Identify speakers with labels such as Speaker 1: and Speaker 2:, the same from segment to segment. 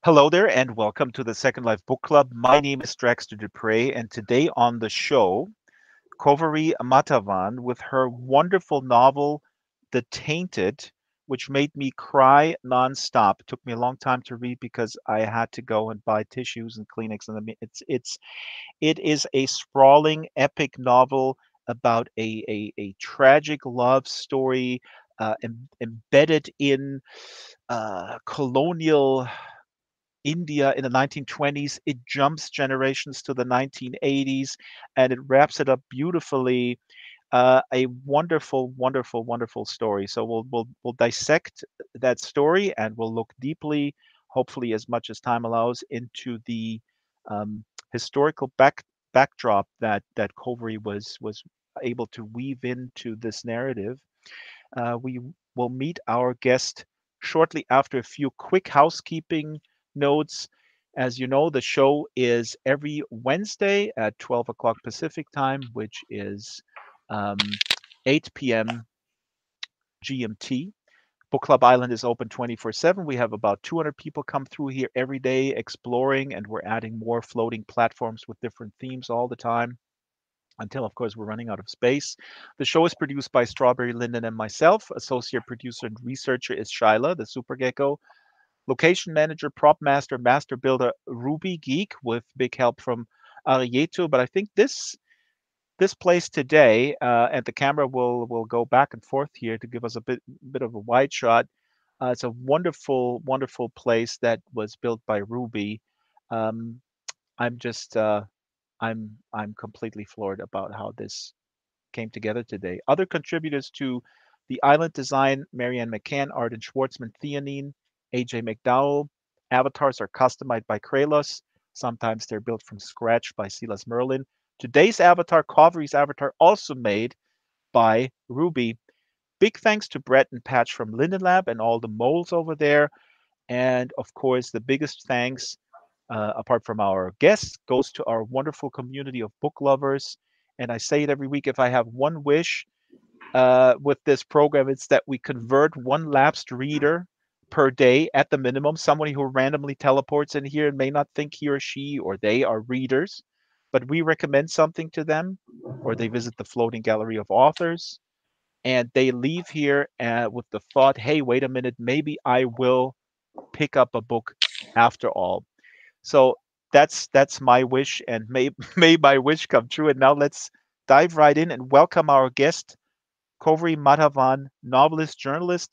Speaker 1: Hello there, and welcome to the Second Life Book Club. My name is Draxtor Dupre, and today on the show, Cauvery Madhavan with her wonderful novel, The Tainted, which made me cry nonstop. It took me a long time to read because I had to go and buy tissues and Kleenex, and I mean, it is a sprawling, epic novel about a tragic love story embedded in colonial India in the 1920s. It jumps generations to the 1980s, and it wraps it up beautifully. A wonderful, wonderful, wonderful story. So we'll dissect that story, and we'll look deeply, hopefully as much as time allows, into the historical backdrop that Cauvery was able to weave into this narrative. We will meet our guest shortly after a few quick housekeeping notes. As you know, the show is every Wednesday at 12 o'clock Pacific time, which is um, 8 p.m. GMT. Book Club Island is open 24/7. We have about 200 people come through here every day exploring, and we're adding more floating platforms with different themes all the time until, of course, we're running out of space. The show is produced by Strawberry Linden and myself. Associate producer and researcher is Shyla, the Super Gecko. Location manager, prop master, master builder, Ruby Geek, with big help from Arieto. But I think this place today, and the camera will go back and forth here to give us a bit of a wide shot. It's a wonderful, wonderful place that was built by Ruby. Um, I'm just I'm completely floored about how this came together today. Other contributors to the island design: Marianne McCann, Arden Schwartzman, Theanine, AJ McDowell. Avatars are customized by Kralos. Sometimes they're built from scratch by Silas Merlin. Today's avatar, Cauvery's avatar, also made by Ruby. Big thanks to Brett and Patch from Linden Lab and all the moles over there. And of course, the biggest thanks, apart from our guests, goes to our wonderful community of book lovers. And I say it every week: if I have one wish with this program, it's that we convert one lapsed reader per day at the minimum, somebody who randomly teleports in here and may not think he or she or they are readers, but we recommend something to them, or they visit the floating gallery of authors and they leave here with the thought, hey, wait a minute, maybe I will pick up a book after all. So that's my wish, and may may my wish come true. And now let's dive right in and welcome our guest, Cauvery Madhavan, novelist, journalist,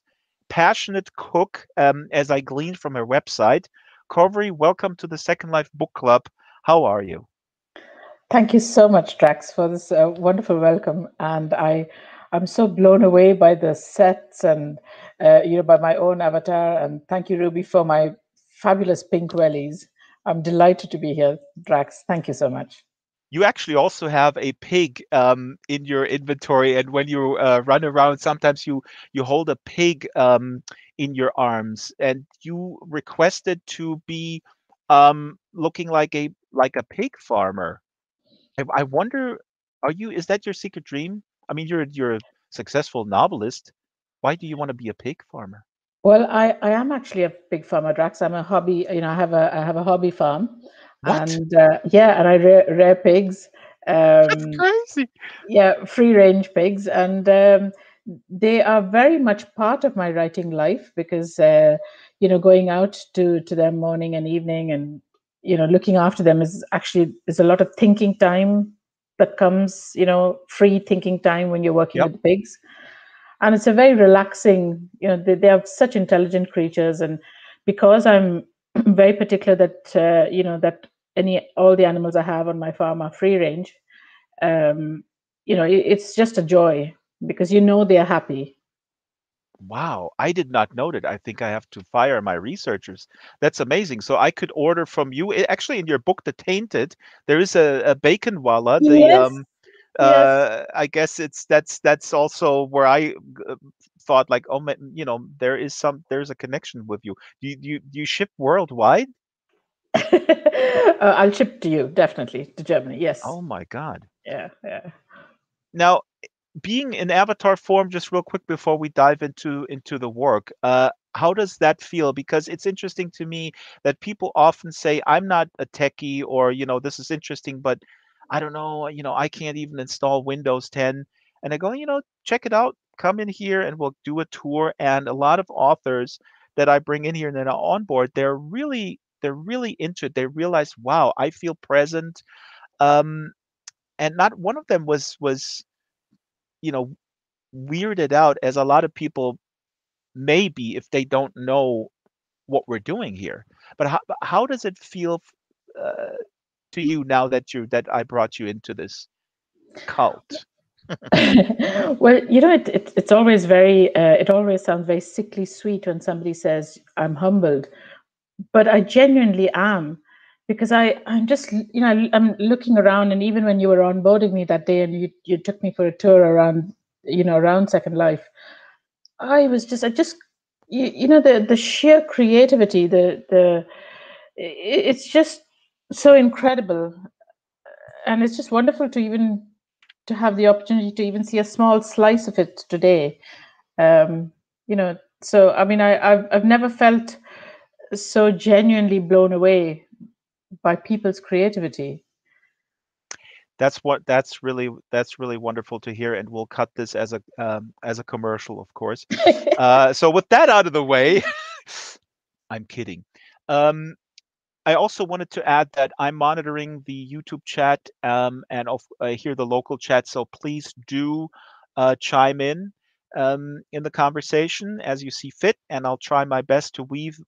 Speaker 1: passionate cook, as I gleaned from her website. Cauvery, welcome to the Second Life Book Club. How are you?
Speaker 2: Thank you so much, Drax, for this wonderful welcome. And I'm so blown away by the sets and by my own avatar. And thank you, Ruby, for my fabulous pink wellies. I'm delighted to be here, Drax. Thank you so much.
Speaker 1: You actually also have a pig in your inventory, and when you run around, sometimes you hold a pig in your arms, and you requested to be looking like a pig farmer. I wonder, are you? Is that your secret dream? I mean, you're a successful novelist. Why do you want to be a pig farmer?
Speaker 2: Well, I am actually a big farmer, Drax. I'm a hobby, I have a hobby farm,
Speaker 1: What?
Speaker 2: and yeah, and I rear pigs.
Speaker 1: That's
Speaker 2: Um,
Speaker 1: crazy.
Speaker 2: yeah, free range pigs, and they are very much part of my writing life because going out to them morning and evening, and looking after them is a lot of thinking time that comes, free thinking time when you're working
Speaker 1: Yep.
Speaker 2: with pigs. And it's a very relaxing, they are such intelligent creatures. And because I'm very particular that that any all the animals I have on my farm are free range, um, it's just a joy because they are happy.
Speaker 1: Wow, I did not know that. I think I have to fire my researchers. That's amazing. So I could order from you. Actually, in your book, The Tainted, there is a bacon walla. The
Speaker 2: Yes, yes.
Speaker 1: I guess that's also where I thought like, oh, there's a connection with you. Do you ship worldwide?
Speaker 2: I'll ship to you definitely to Germany. Yes.
Speaker 1: Oh my God.
Speaker 2: Yeah, yeah.
Speaker 1: Now, being in avatar form, just real quick before we dive into the work, how does that feel? Because it's interesting to me that people often say, I'm not a techie, or, this is interesting, but I don't know, I can't even install Windows 10. And I go, check it out. Come in here and we'll do a tour. And a lot of authors that I bring in here and that are on board, they're really into it. They realize, wow, I feel present. Um, and not one of them was, you know, weirded out, as a lot of people maybe, if they don't know what we're doing here. But how does it feel uh, to you now that I brought you into this cult?
Speaker 2: Well, it's always it always sounds very sickly sweet when somebody says, I'm humbled, but I genuinely am, because I'm just, I'm looking around, and even when you were onboarding me that day and you took me for a tour around, around Second Life, I just, the sheer creativity, it's just so incredible. And it's just wonderful to have the opportunity to even see a small slice of it today. Um, so I mean, I've never felt so genuinely blown away by people's creativity.
Speaker 1: That's really wonderful to hear, and we'll cut this as a commercial, of course. So with that out of the way, I'm kidding. Um, I also wanted to add that I'm monitoring the YouTube chat, and hear the local chat. So please do chime in the conversation as you see fit, and I'll try my best to weave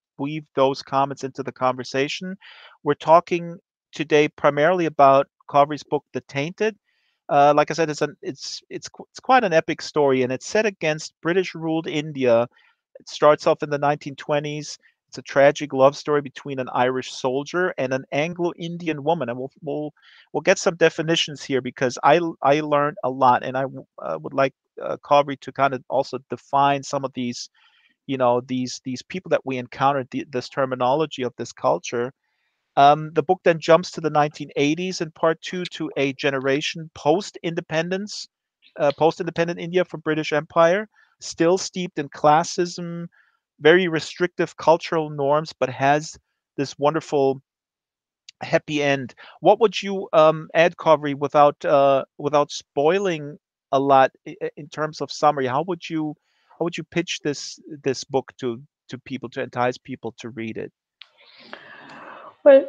Speaker 1: those comments into the conversation. We're talking today primarily about Cauvery's book, The Tainted. Like I said, it's quite an epic story, and it's set against British-ruled India. It starts off in the 1920s. It's a tragic love story between an Irish soldier and an Anglo-Indian woman, and we'll get some definitions here, because I learned a lot, and I would like Cauvery to kind of also define some of these, these people that we encountered, this terminology of this culture. The book then jumps to the 1980s in part two, to a generation post-independent India from British Empire, still steeped in classism, very restrictive cultural norms, but has this wonderful happy end. What would you add, Covery, without spoiling a lot, in terms of summary? How would you pitch this book to people, to entice people to read it?
Speaker 2: Well,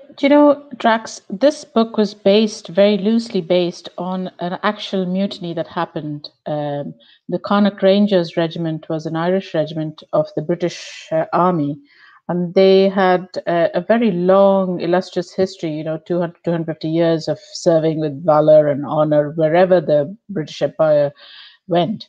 Speaker 2: Drax, this book was very loosely based on an actual mutiny that happened. The Connacht Rangers Regiment was an Irish regiment of the British Army, and they had a very long, illustrious history, 200, 250 years of serving with valor and honor wherever the British Empire went.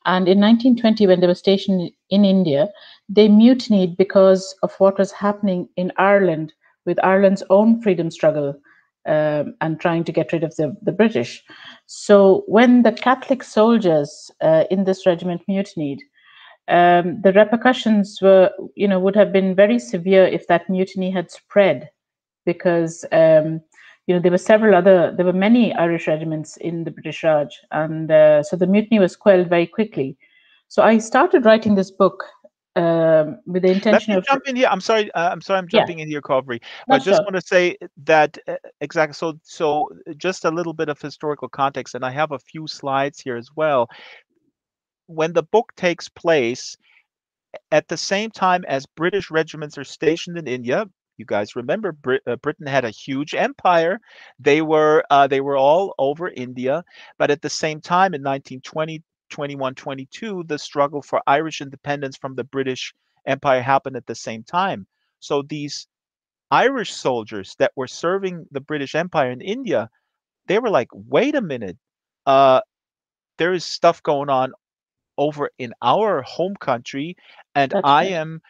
Speaker 2: And in 1920, when they were stationed in India, they mutinied because of what was happening in Ireland with Ireland's own freedom struggle, and trying to get rid of the British. So when the Catholic soldiers in this regiment mutinied, the repercussions would have been very severe if that mutiny had spread, because there were many Irish regiments in the British Raj, and so the mutiny was quelled very quickly. So I started writing this book with the
Speaker 1: Let
Speaker 2: intention
Speaker 1: me
Speaker 2: of,
Speaker 1: jump in here. I'm sorry, I'm
Speaker 2: yeah,
Speaker 1: jumping in here, Covery. But I
Speaker 2: that's
Speaker 1: just
Speaker 2: sure.
Speaker 1: want to say that, exactly. So just a little bit of historical context, and I have a few slides here as well. When the book takes place at the same time as British regiments are stationed in India, you guys remember Britain had a huge empire. They were all over India, but at the same time in 1920, 21, 22, the struggle for Irish independence from the British Empire happened at the same time. So these Irish soldiers that were serving the British Empire in India, they were like, wait a minute, uh, there is stuff going on over in our home country, and
Speaker 2: That's
Speaker 1: I
Speaker 2: right.
Speaker 1: am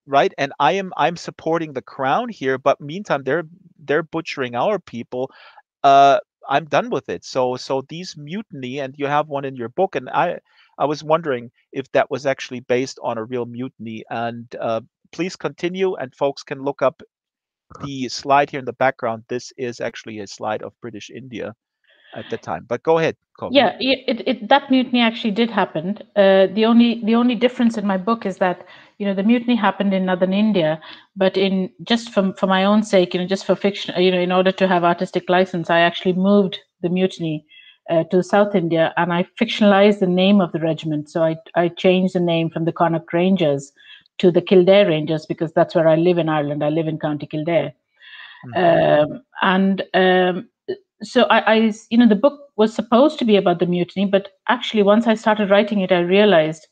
Speaker 1: right, and I'm supporting the crown here, but meantime they're butchering our people. uh I'm done with it. So these mutiny, and you have one in your book, and I was wondering if that was actually based on a real mutiny. And please continue, and folks can look up the slide here in the background. This is actually a slide of British India. at the time. But go ahead, Cauvery.
Speaker 2: Yeah, that mutiny actually did happen. The only difference in my book is that the mutiny happened in northern India, but in just for my own sake, just for fiction, in order to have artistic license, I actually moved the mutiny to South India, and I fictionalized the name of the regiment. So I changed the name from the Connaught Rangers to the Kildare Rangers because that's where I live in Ireland. I live in County Kildare.
Speaker 1: Hmm.
Speaker 2: And so the book was supposed to be about the mutiny, but actually once I started writing it, I realized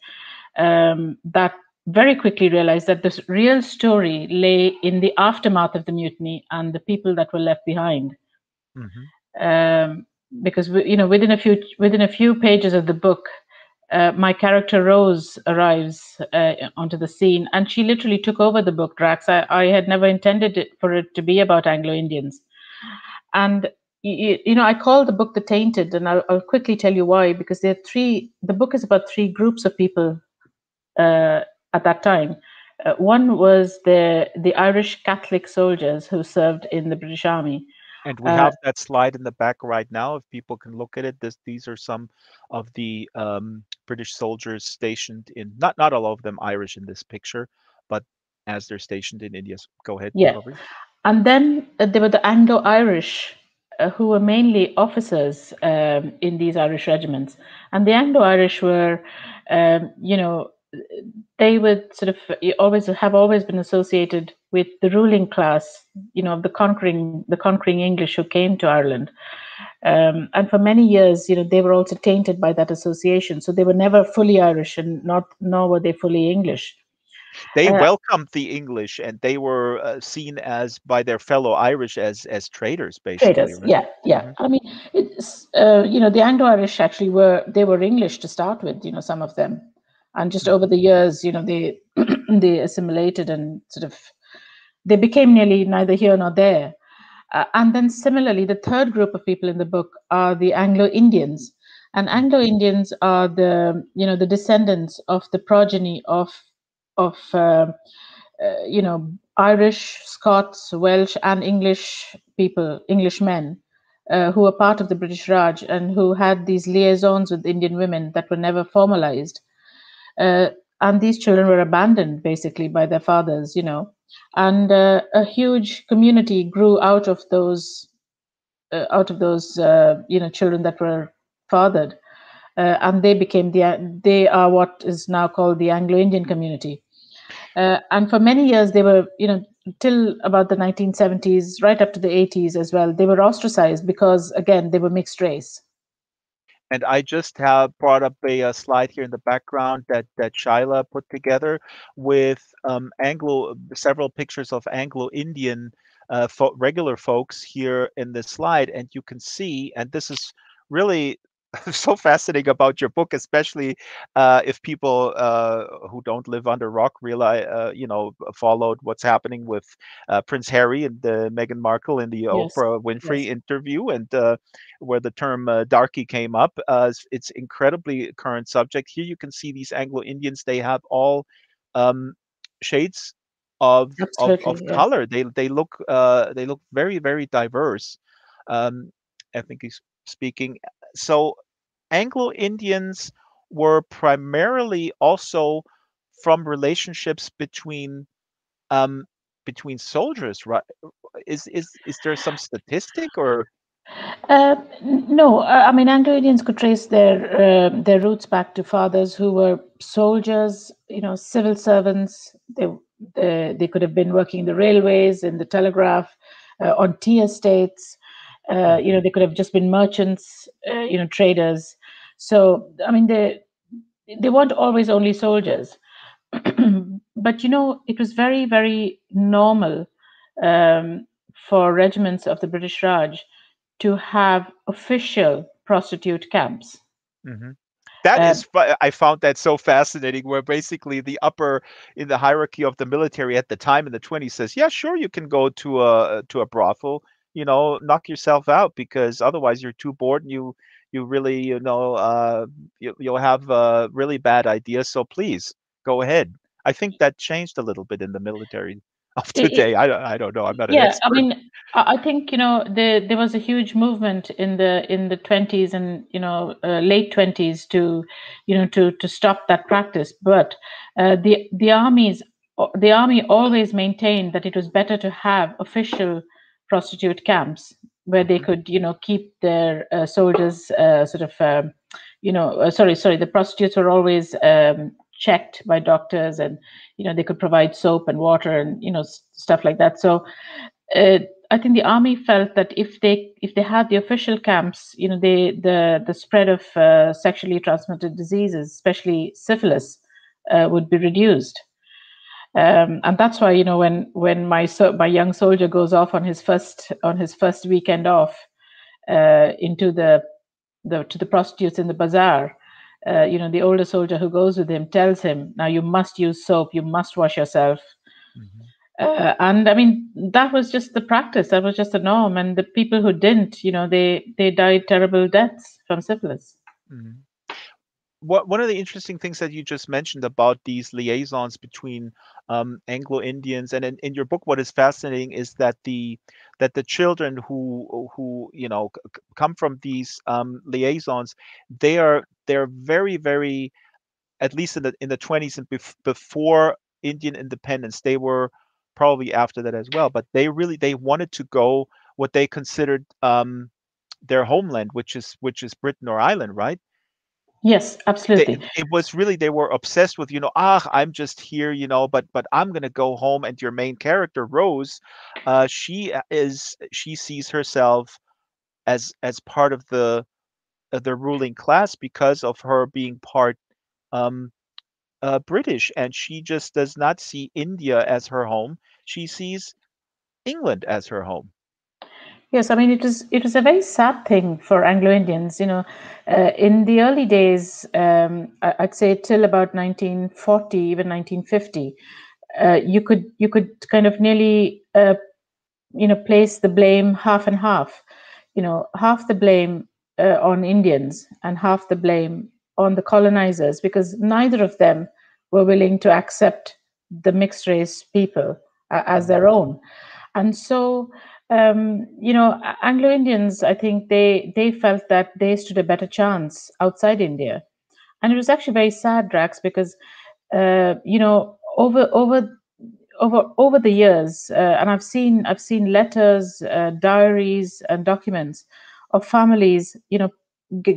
Speaker 2: that very quickly realized that the real story lay in the aftermath of the mutiny and the people that were left behind.
Speaker 1: Hmm.
Speaker 2: um, because within a few pages of the book, my character Rose arrives onto the scene, and she literally took over the book. Drax, I had never intended for it to be about Anglo-Indians, and I call the book The Tainted, and I'll quickly tell you why. Because there are three. The book is about three groups of people uh, at that time. One was the Irish Catholic soldiers who served in the British Army.
Speaker 1: And we
Speaker 2: Uh,
Speaker 1: have that slide in the back right now. If people can look at it, these are some of the British soldiers stationed in, not all of them Irish in this picture, but as they're stationed in India. Go ahead,
Speaker 2: yeah,
Speaker 1: Cauvery.
Speaker 2: and then there were the Anglo-Irish, who were mainly officers in these Irish regiments. And the Anglo-Irish were, you know, they would sort of always been associated with the ruling class, of the conquering English who came to Ireland. And for many years, they were also tainted by that association. So they were never fully Irish, and not nor were they fully English.
Speaker 1: They
Speaker 2: Uh,
Speaker 1: welcomed the English, and they were seen as by their fellow Irish as traitors, basically,
Speaker 2: Traders,
Speaker 1: right?
Speaker 2: yeah, yeah.
Speaker 1: Hmm.
Speaker 2: I mean, it's the Anglo-Irish actually were English to start with, some of them, and just over
Speaker 1: Hmm.
Speaker 2: the years, they they assimilated and sort of they became nearly neither here nor there. And then similarly, the third group of people in the book are the Anglo-Indians, and
Speaker 1: Hmm.
Speaker 2: Anglo-Indians are the descendants of the progeny of Irish, Scots, Welsh, and English people, Englishmen, who were part of the British Raj and who had these liaisons with Indian women that were never formalized. Uh, and these children were abandoned basically by their fathers, and a huge community grew out of those children that were fathered, and they are what is now called the Anglo-Indian community. And for many years, they were, till about the 1970s, right up to the 80s as well, they were ostracized because, again, they were mixed race.
Speaker 1: And I just have brought up a slide here in the background that Shyla put together with several pictures of Anglo-Indian regular folks here in this slide, and you can see, and this is really so fascinating about your book, especially if people who don't live under rock realize, followed what's happening with Prince Harry and Meghan Markle in the
Speaker 2: Yes,
Speaker 1: Oprah Winfrey
Speaker 2: yes,
Speaker 1: interview, and where the term darky came up. It's incredibly current subject. Here you can see these Anglo-Indians. They have all um, shades of
Speaker 2: absolutely, yeah.
Speaker 1: color. They look very very diverse, um, ethnically speaking. So Anglo-Indians were primarily also from relationships um, between soldiers, right? Is there some statistic or?
Speaker 2: No, I mean Anglo-Indians could trace their roots back to fathers who were soldiers, civil servants. They could have been working in the railways, in the telegraph, on tea estates. They could have just been merchants, traders. So I mean, they weren't always only soldiers. But it was very, very normal, um, for regiments of the British Raj to have official prostitute camps.
Speaker 1: Mhm. That
Speaker 2: Um,
Speaker 1: is, I found that so fascinating. Where basically the upper in the hierarchy of the military at the time in the 20s says, "Yeah, sure, you can go to a brothel, knock yourself out because otherwise you're too bored and you really, you'll have really bad ideas. So please go ahead." I think that changed a little bit in the military. of
Speaker 2: It,
Speaker 1: today.
Speaker 2: it,
Speaker 1: I don't know. I'm not an
Speaker 2: yeah, I
Speaker 1: expert.
Speaker 2: mean, I think there was a huge movement in the 20s and late 20s to to stop that practice. But the army always maintained that it was better to have official prostitute camps where they
Speaker 1: Mhm,
Speaker 2: could keep their soldiers sort of sorry, the prostitutes were always checked by doctors, and they could provide soap and water and stuff like that. So uh, I think the army felt that if they had the official camps, the spread of sexually transmitted diseases, especially syphilis, would be reduced. And that's why when my young soldier goes off on his first weekend off into the to the prostitutes in the bazaar. The older soldier who goes with him tells him, "Now you must use soap. You must wash yourself."
Speaker 1: mhm,
Speaker 2: And I mean, that was just the practice. That was just the norm. And the people who didn't, they died terrible deaths from syphilis.
Speaker 1: mhm. One of the interesting things that you just mentioned about these liaisons between Anglo-Indians, and in your book, what is fascinating is that the children who come from these liaisons, they're very, very, at least in the 20s and before Indian independence. They were probably after that as well, but they wanted to go what they considered their homeland, which is Britain or Ireland, right?
Speaker 2: Yes,
Speaker 1: they
Speaker 2: absolutely.
Speaker 1: it was really, they were obsessed with, I'm just here, but I'm going to go home. And your main character, Rose, she sees herself as part of the ruling class because of her being part um British, and she just does not see India as her home. She sees England as her home.
Speaker 2: Yes, I mean it was a very sad thing for Anglo-Indians. In the early days, I'd say till about 1940, even 1950, you could kind of nearly place the blame half and half. Half the blame on Indians and half the blame on the colonizers, because neither of them were willing to accept the mixed race people as
Speaker 1: Mhm,
Speaker 2: their own. And so, Anglo-Indians, I think they felt that they stood a better chance outside India. And it was actually very sad, Drax, because over the years, and I've seen letters, diaries, and documents of families,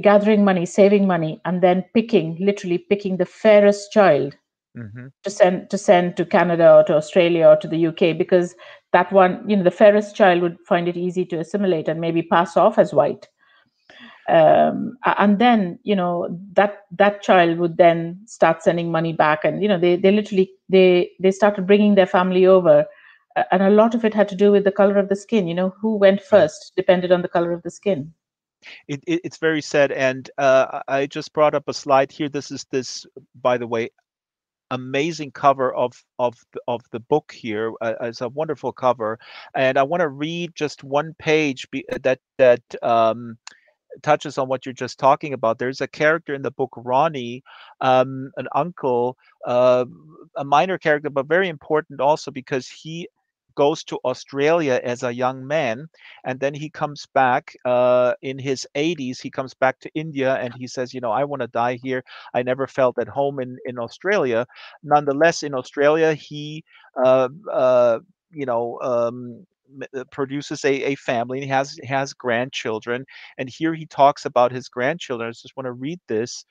Speaker 2: gathering money, saving money, and then literally picking the fairest child
Speaker 1: mhm.
Speaker 2: to send to Canada or to Australia or to the UK, because that one, the fairest child would find it easy to assimilate and maybe pass off as white. And then that child would then start sending money back, and they literally they started bringing their family over. And a lot of it had to do with the color of the skin. Who went
Speaker 1: Right.
Speaker 2: first depended on the color of the skin.
Speaker 1: It's very sad, and I just brought up a slide here. This, by the way, amazing cover of the book here. It's a wonderful cover, and I want to read just one page that touches on what you're just talking about. There's a character in the book, Ronnie, an uncle, uh, a minor character, but very important also because he goes to Australia as a young man, and then he comes back in his 80s. He comes back to India, and he says, I want to die here. I never felt at home in Australia. Nonetheless, in Australia, he uh, uh, you know um, produces a family, and he has grandchildren. And here he talks about his grandchildren. I just want to read this.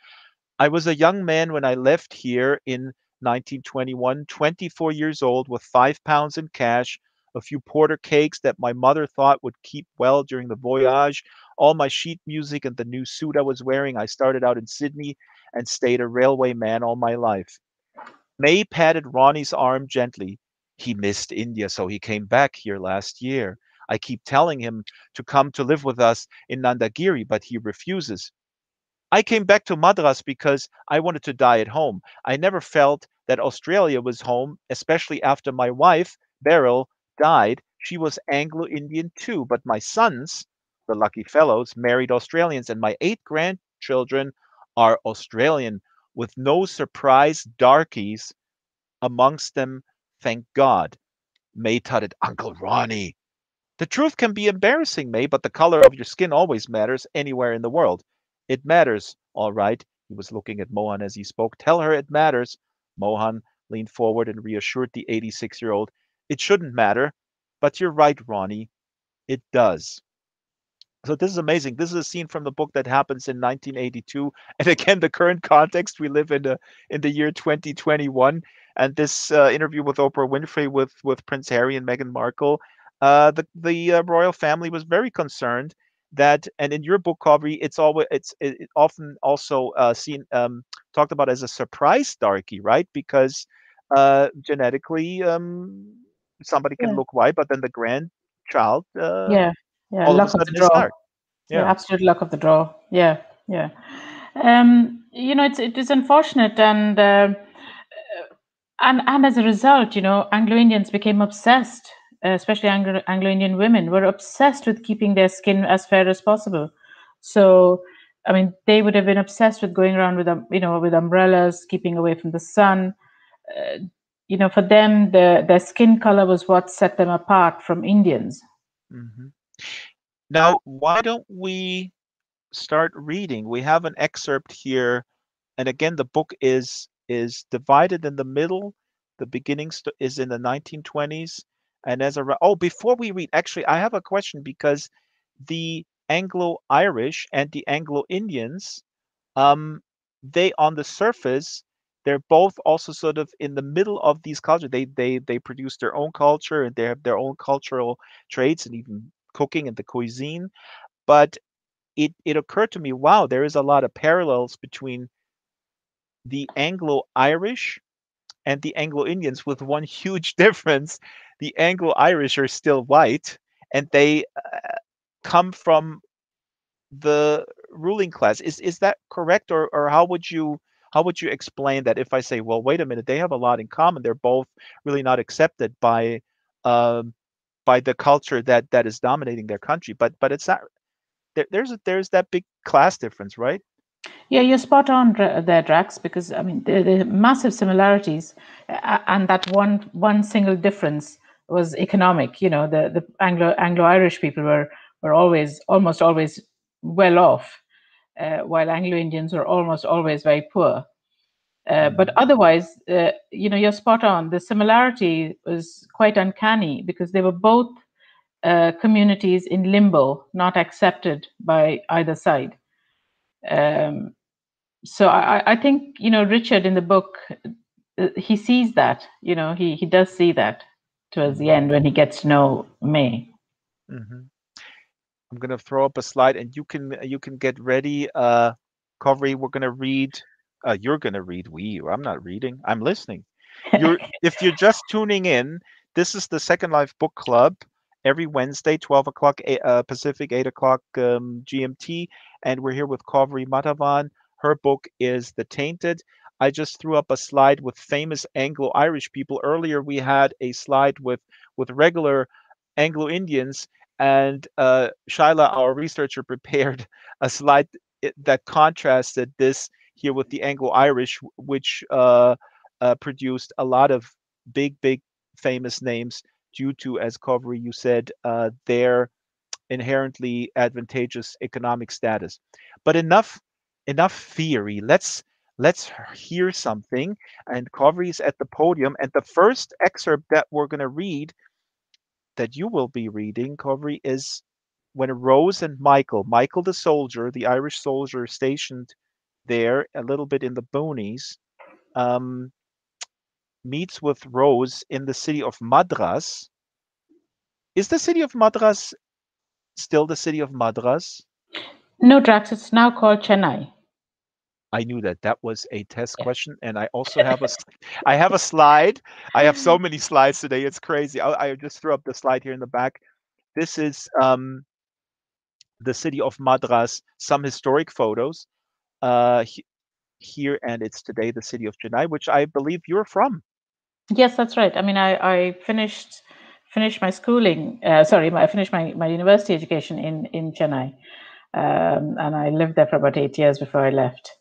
Speaker 1: I was a young man when I left here in 1921, 24 years old, with 5 pounds in cash, a few porter cakes that my mother thought would keep well during the voyage, all my sheet music, and the new suit I was wearing. I started out in Sydney and stayed a railway man all my life. May patted Ronnie's arm gently. He missed India, so he came back here last year. I keep telling him to come to live with us in Nandagiri, but he refuses. I came back to Madras because I wanted to die at home. I never felt that Australia was home, especially after my wife, Beryl, died. She was Anglo-Indian too, but my sons, the lucky fellows, married Australians, and my 8 grandchildren are Australian, with no surprise darkies amongst them, thank God. May tutted, Uncle Ronnie. The truth can be embarrassing, May, but the color of your skin always matters anywhere in the world. It matters, all right. He was looking at Mohan as he spoke. Tell her it matters. Mohan leaned forward and reassured the 86-year-old. It shouldn't matter, but you're right, Ronnie. It does. So this is amazing. This is a scene from the book that happens in 1982, and again, the current context we live in the year 2021, and this interview with Oprah Winfrey with Prince Harry and Meghan Markle. The royal family was very concerned that, and in your book, Cauvery, it often also seen talked about as a surprise darky, right? Because genetically, somebody can
Speaker 2: Yeah,
Speaker 1: look white, but then the grandchild
Speaker 2: yeah, yeah.
Speaker 1: all of a
Speaker 2: Luck of the
Speaker 1: sudden is
Speaker 2: draw.
Speaker 1: dark.
Speaker 2: Yeah,
Speaker 1: Yeah.
Speaker 2: absolute luck of the draw. Yeah, yeah. It is unfortunate, and as a result, Anglo-Indians became obsessed, especially Anglo-Indian women were obsessed with keeping their skin as fair as possible. So, I mean, they would have been obsessed with going around with with umbrellas, keeping away from the sun. Uh, for them, their skin color was what set them apart from Indians.
Speaker 1: hmm Now, why don't we start reading? We have an excerpt here, and again, the book is divided in the middle. The beginning is in the 1920s, and before we read, actually, I have a question because the Anglo-Irish and the Anglo-Indians, um, they on the surface, they're both also sort of in the middle of these cultures. They produce their own culture and they have their own cultural traits and even cooking and the cuisine. But it occurred to me, wow, there is a lot of parallels between the Anglo-Irish and the Anglo-Indians, with one huge difference. The Anglo-Irish are still white, and they come from the ruling class. Is that correct, or how would you explain that if I say, well, wait a minute, they have a lot in common. They're both really not accepted um, by the culture that is dominating their country, but it's not there's that big class difference, right?
Speaker 2: Yeah, you're spot on there, Drax, because I mean the massive similarities, and that one single difference was economic. The Anglo-Irish people were almost always well off, while Anglo-Indians were almost always very poor. But
Speaker 1: hmm
Speaker 2: otherwise, you're spot on. The similarity was quite uncanny because they were both communities in limbo, not accepted by either side. Um, so I think Richard in the book, he sees that. He does see that towards the
Speaker 1: hmm
Speaker 2: end when he gets to know May.
Speaker 1: hmm I'm gonna throw up a slide, and you can get ready. Covery, we're gonna read. You're gonna read. I'm not reading. I'm listening. If you're just tuning in, this is the Second Life Book Club every Wednesday, 12 o'clock Pacific, 8 o'clock GMT, and we're here with Cauvery Madhavan. Her book is The Tainted. I just threw up a slide with famous Anglo-Irish people. Earlier, we had a slide with regular Anglo-Indians, and Shaila, our researcher, prepared a slide that contrasted this here with the Anglo-Irish, which produced a lot of big famous names due to, as Covery, you said, their inherently advantageous economic status. But enough theory. Let's hear something. And Covery is at the podium, and the first excerpt that we're going to read, that you will be reading, Covery, is when Rose and Michael the soldier, the Irish soldier stationed there a little bit in the boonies, um, meets with Rose in the city of Madras. Is the city of Madras still the city of Madras?
Speaker 2: No, Drax, it's now called Chennai.
Speaker 1: I knew that was a test question, and I also have I have a slide. I have so many slides today. It's crazy. I just threw up the slide here in the back. This is the city of Madras. Some historic photos here, and it's today the city of Chennai, which I believe you're from.
Speaker 2: Yes, that's right. I mean, I finished my schooling. I finished my university education in Chennai, and I lived there for about 8 years before I left.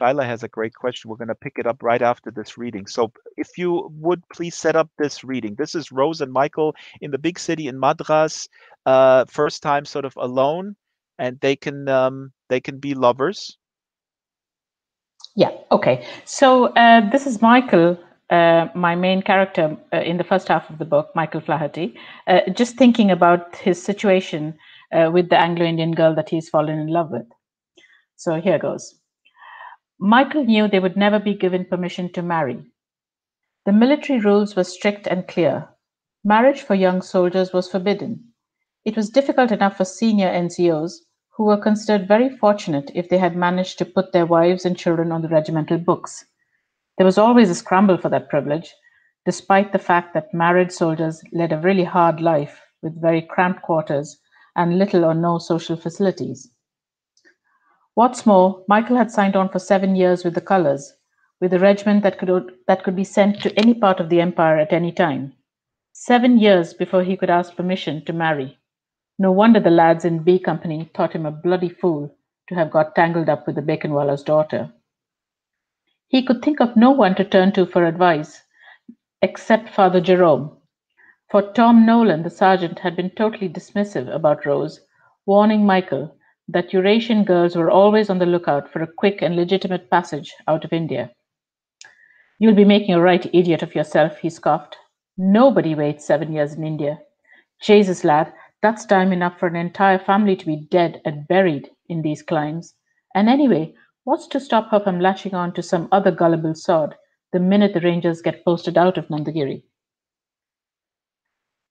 Speaker 1: Shyla has a great question. We're going to pick it up right after this reading. So if you would please set up this reading. This is Rose and Michael in the big city in Madras, first time sort of alone, and they can be lovers.
Speaker 2: Yeah, okay. So this is Michael, my main character in the first half of the book, Michael Flaherty, just thinking about his situation with the Anglo-Indian girl that he's fallen in love with. So here goes. Michael knew they would never be given permission to marry. The military rules were strict and clear. Marriage for young soldiers was forbidden. It was difficult enough for senior NCOs, who were considered very fortunate if they had managed to put their wives and children on the regimental books. There was always a scramble for that privilege, despite the fact that married soldiers led a really hard life with very cramped quarters and little or no social facilities. What's more, Michael had signed on for 7 years with the Colours, with a regiment that could be sent to any part of the empire at any time. 7 years before he could ask permission to marry. No wonder the lads in B Company thought him a bloody fool to have got tangled up with the baconwaller's daughter. He could think of no one to turn to for advice, except Father Jerome, for Tom Nolan, the sergeant, had been totally dismissive about Rose, warning Michael that Eurasian girls were always on the lookout for a quick and legitimate passage out of India. You'll be making a right idiot of yourself, he scoffed. Nobody waits 7 years in India. Jesus, lad, that's time enough for an entire family to be dead and buried in these climes. And anyway, what's to stop her from latching on to some other gullible sod the minute the Rangers get posted out of Nandagiri?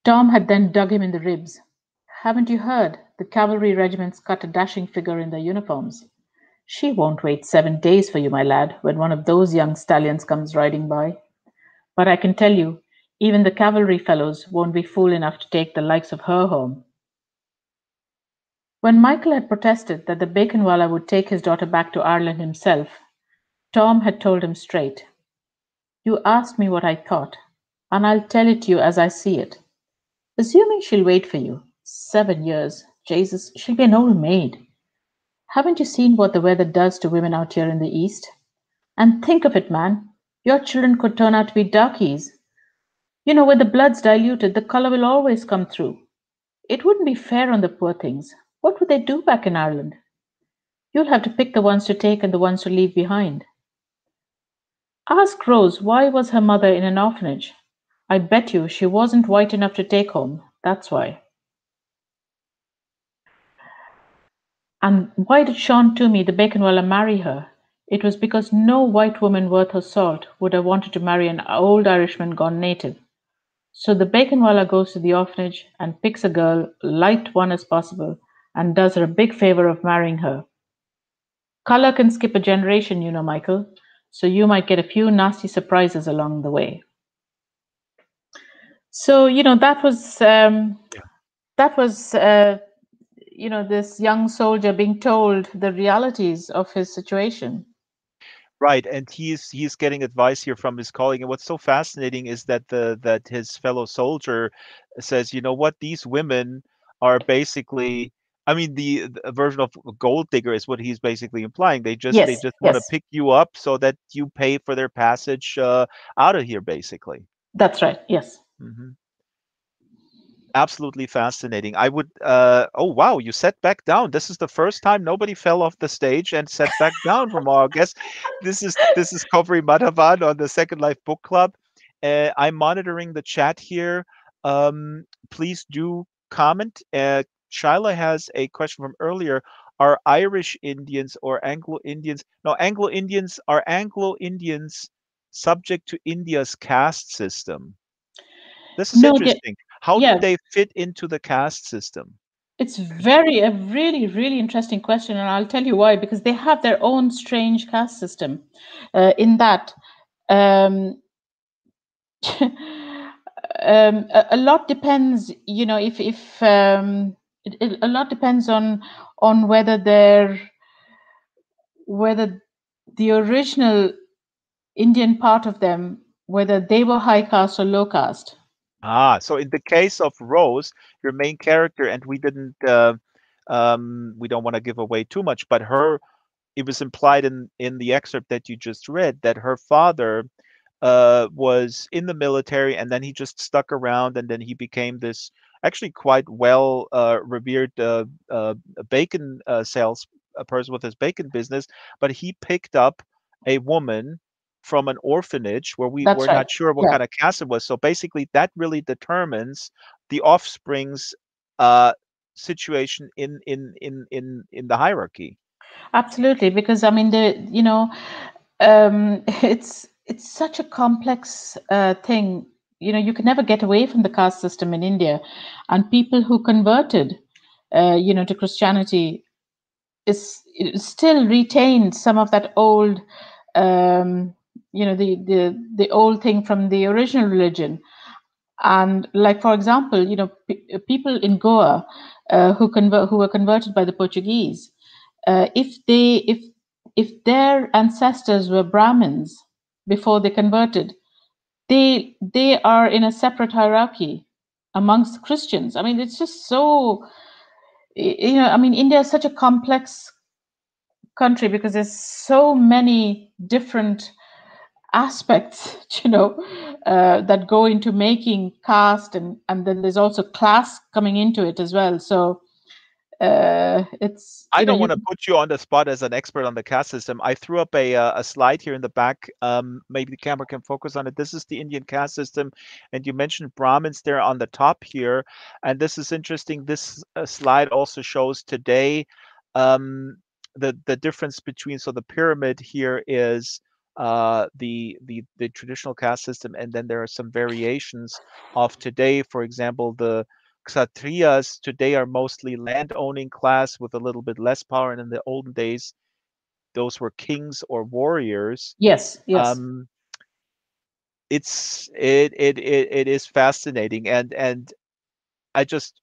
Speaker 2: Tom had then dug him in the ribs. Haven't you heard? The cavalry regiments cut a dashing figure in their uniforms. She won't wait 7 days for you, my lad, when one of those young stallions comes riding by. But I can tell you, even the cavalry fellows won't be fool enough to take the likes of her home. When Michael had protested that the baconwala would take his daughter back to Ireland himself, Tom had told him straight, You asked me what I thought, and I'll tell it to you as I see it. Assuming she'll wait for you, 7 years, Jesus, she'll be an old maid. Haven't you seen what the weather does to women out here in the East? And think of it, man, your children could turn out to be darkies. You know, when the blood's diluted, the color will always come through. It wouldn't be fair on the poor things. What would they do back in Ireland? You'll have to pick the ones to take and the ones to leave behind. Ask Rose why was her mother in an orphanage. I bet you she wasn't white enough to take home. That's why. And why did Sean Toomey, the baconwala, marry her? It was because no white woman worth her salt would have wanted to marry an old Irishman gone native. So the baconwala goes to the orphanage and picks a girl, light one as possible, and does her a big favor of marrying her. Color can skip a generation, you know, Michael, so you might get a few nasty surprises along the way. So, that was this young soldier being told the realities of his situation.
Speaker 1: Right, and he's getting advice here from his colleague. And what's so fascinating is that that his fellow soldier says, you know what, these women are basically, I mean, the version of a gold digger is what he's basically implying. They
Speaker 2: Yes,
Speaker 1: just want to
Speaker 2: yes,
Speaker 1: pick you up so that you pay for their passage out of here, basically.
Speaker 2: that's right. Yes.
Speaker 1: Hmm. Absolutely fascinating. I would, oh wow, you sat back down. This is the first time nobody fell off the stage and sat back down from our guests. This is Cauvery Madhavan on the Second Life Book Club. I'm monitoring the chat here. Please do comment. Shyla has a question from earlier. Are Irish Indians or Anglo-Indians? No, Anglo-Indians subject to India's caste system? This is
Speaker 2: No,
Speaker 1: interesting. How do
Speaker 2: yeah,
Speaker 1: they fit into the caste system?
Speaker 2: it's a really, really interesting question, and I'll tell you why. Because they have their own strange caste system. In that, um, a lot depends. You know, if a lot depends on whether the original Indian part of them, whether they were high caste or low caste.
Speaker 1: Ah, so in the case of Rose, your main character, and we don't want to give away too much, but her it was implied in the excerpt that you just read that her father was in the military, and then he just stuck around, and then he became this actually quite well revered bacon sales a person with his bacon business. But he picked up a woman from an orphanage where we
Speaker 2: That's
Speaker 1: were
Speaker 2: right.
Speaker 1: not sure what
Speaker 2: Yeah,
Speaker 1: kind of caste it was. So basically, that really determines the offspring's uh, situation in the hierarchy.
Speaker 2: absolutely. Because I mean, it's such a complex thing. You know, you can never get away from the caste system in India, and people who converted, to Christianity is still retained some of that old, um, the old thing from the original religion. And like for example, people in Goa who were converted by the Portuguese, if their ancestors were Brahmins before they converted, they are in a separate hierarchy amongst Christians. I mean, it's just so, I mean, India is such a complex country because there's so many different aspects, that go into making caste, and then there's also class coming into it as well. So it's,
Speaker 1: I don't
Speaker 2: you.
Speaker 1: want to put you on the spot as an expert on the caste system. I threw up a slide here in the back. Maybe the camera can focus on it. This is the Indian caste system, and you mentioned Brahmins there on the top here. And this is interesting. This slide also shows today the difference between. So the pyramid here is the traditional caste system, and then there are some variations of today. For example, the Kshatriyas today are mostly land-owning class with a little bit less power, and in the olden days, those were kings or warriors.
Speaker 2: Yes, yes.
Speaker 1: Um, it is fascinating, and I just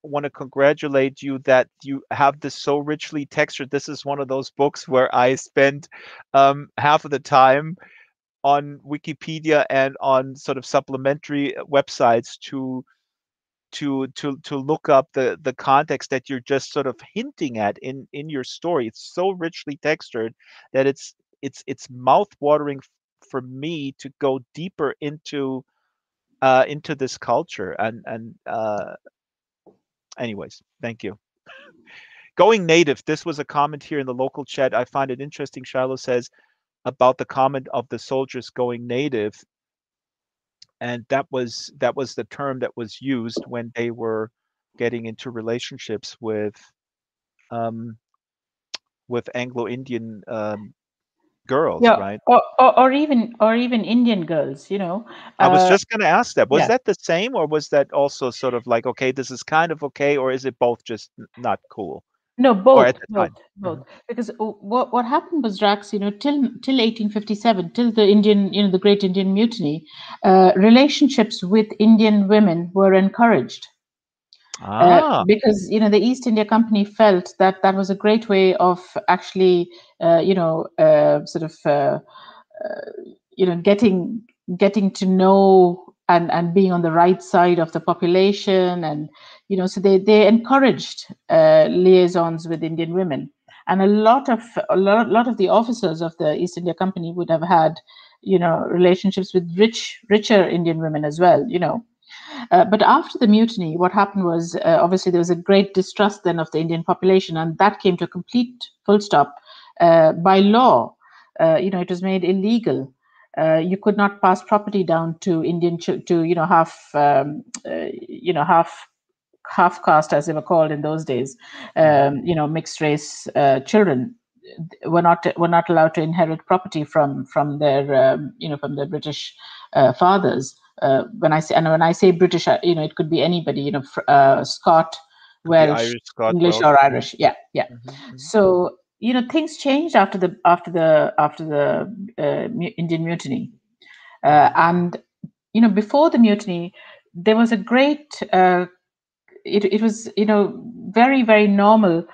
Speaker 1: want to congratulate you that you have this so richly textured. This is one of those books where I spend half of the time on Wikipedia and on sort of supplementary websites to look up the context that you're just sort of hinting at in your story. It's so richly textured that it's mouth watering for me to go deeper into this culture. And anyways, thank you. Going native. This was a comment here in the local chat. I find it interesting. Shiloh says about the comment of the soldiers going native, and that was the term that was used when they were getting into relationships um, with Anglo-Indian girls,
Speaker 2: Yeah,
Speaker 1: right?
Speaker 2: or even Indian girls,
Speaker 1: I was
Speaker 2: uh,
Speaker 1: just going to ask that. Was
Speaker 2: yeah.
Speaker 1: that the same, or was that also sort of like, okay, this is kind of okay, or is it both just not cool?
Speaker 2: No,
Speaker 1: Or
Speaker 2: both,
Speaker 1: at the
Speaker 2: both,
Speaker 1: time?
Speaker 2: both.
Speaker 1: Mhm.
Speaker 2: Because what happened was, Drax, till 1857, till the Indian, the Great Indian Mutiny, relationships with Indian women were encouraged,
Speaker 1: Ah,
Speaker 2: because the East India Company felt that that was a great way of actually, sort of, getting to know and being on the right side of the population, and so they encouraged liaisons with Indian women, and a lot of the officers of the East India Company would have had relationships with richer Indian women as well. But after the mutiny, what happened was, obviously there was a great distrust then of the Indian population, and that came to a complete full stop. By law, it was made illegal. You could not pass property down to to half caste, as they were called in those days.
Speaker 1: mhm.
Speaker 2: Mixed race children were not allowed to inherit property from their from their British fathers. When I say British, it could be anybody, Scot,
Speaker 1: Could be
Speaker 2: Welsh,
Speaker 1: Irish, Scot,
Speaker 2: English,
Speaker 1: Welsh.
Speaker 2: or
Speaker 1: Mhm,
Speaker 2: Irish. Yeah, yeah.
Speaker 1: mhm, mhm.
Speaker 2: So things changed after the Indian Mutiny, and before the mutiny, there was a great. It was very, very normal,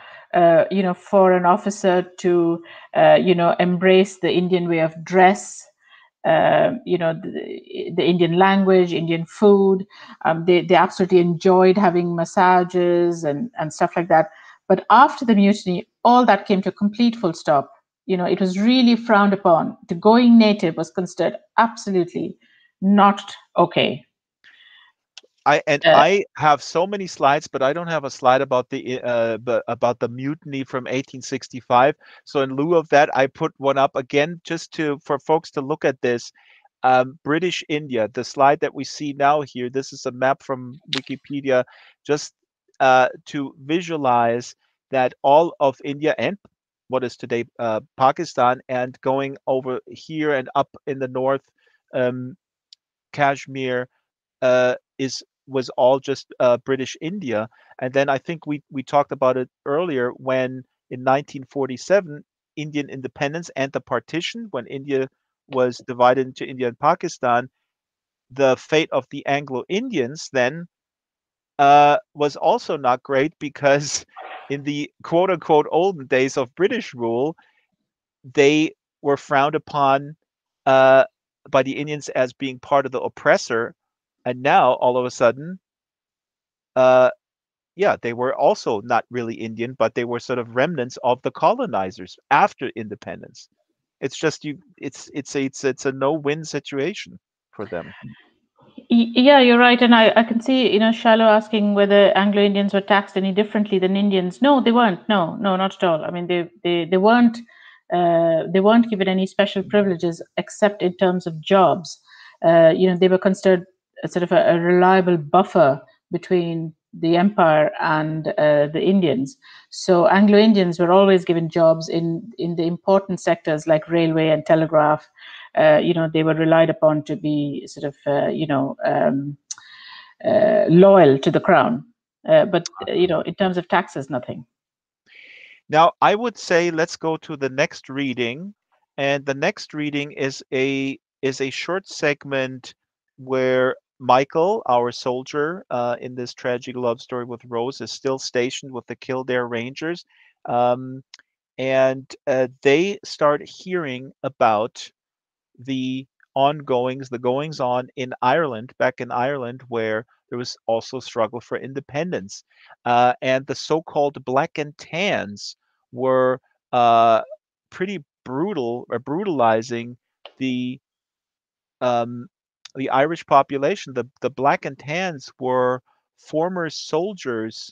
Speaker 2: for an officer to embrace the Indian way of dress, the Indian language, Indian food. They absolutely enjoyed having massages and stuff like that. But after the mutiny, all that came to a complete full stop. It was really frowned upon. To going native was considered absolutely not okay. Uh,
Speaker 1: I have so many slides, but I don't have a slide about the mutiny from 1865. So in lieu of that, I put one up again just to for folks to look at this. British India, the slide that we see now here. This is a map from Wikipedia, just to visualize that all of India and what is today Pakistan, and going over here and up in the north, Kashmir is was all just British India. And then I think we talked about it earlier when in 1947 Indian independence and the partition, when India was divided into India and Pakistan, the fate of the Anglo-Indians then was also not great because in the quote unquote olden days of British rule, they were frowned upon uh, by the Indians as being part of the oppressor. And now all of a sudden, uh, yeah, they were also not really Indian, but they were sort of remnants of the colonizers after independence. It's just it's a no-win situation for them.
Speaker 2: Yeah, you're right. And I can see, Shallow asking whether Anglo-Indians were taxed any differently than Indians. No, they weren't. No, no, not at all. I mean, they weren't given any special privileges except in terms of jobs. They were considered a sort of a reliable buffer between the empire and the Indians. So Anglo-Indians were always given jobs in the important sectors like railway and telegraph. They were relied upon to be sort of, loyal to the crown. But in terms of taxes, nothing.
Speaker 1: Now, I would say let's go to the next reading, and the next reading is a short segment where Michael, our soldier in this tragic love story with Rose, is still stationed with the Kildare Rangers, um, and they start hearing about the ongoings, the goings on in Ireland, back in Ireland, where there was also struggle for independence. And the so called Black and Tans were uh, pretty brutal or brutalizing the um, the Irish population. The Black and Tans were former soldiers,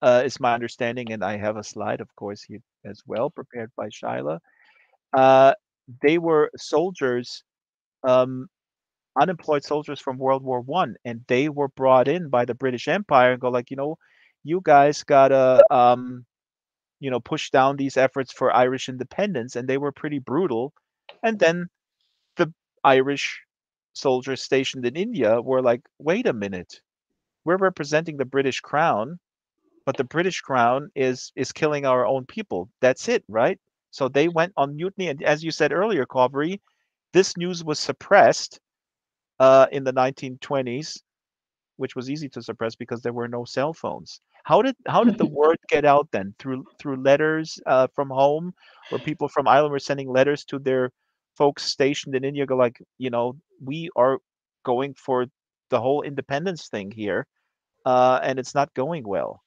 Speaker 1: is my understanding, and I have a slide, of course, here as well, prepared by Shyla. Uh, they were soldiers, um, unemployed soldiers from World War One, and they were brought in by the British Empire and go like, you guys gotta, push down these efforts for Irish independence, and they were pretty brutal. And then the Irish soldiers stationed in India were like, wait a minute, we're representing the British Crown, but the British Crown is killing our own people. That's it, right? So they went on mutiny, and as you said earlier, Cauvery, this news was suppressed in the 1920s, which was easy to suppress because there were no cell phones. How did the word get out then? Through letters from home, where people from Ireland were sending letters to their folks stationed in India, go like, we are going for the whole independence thing here, and it's not going well.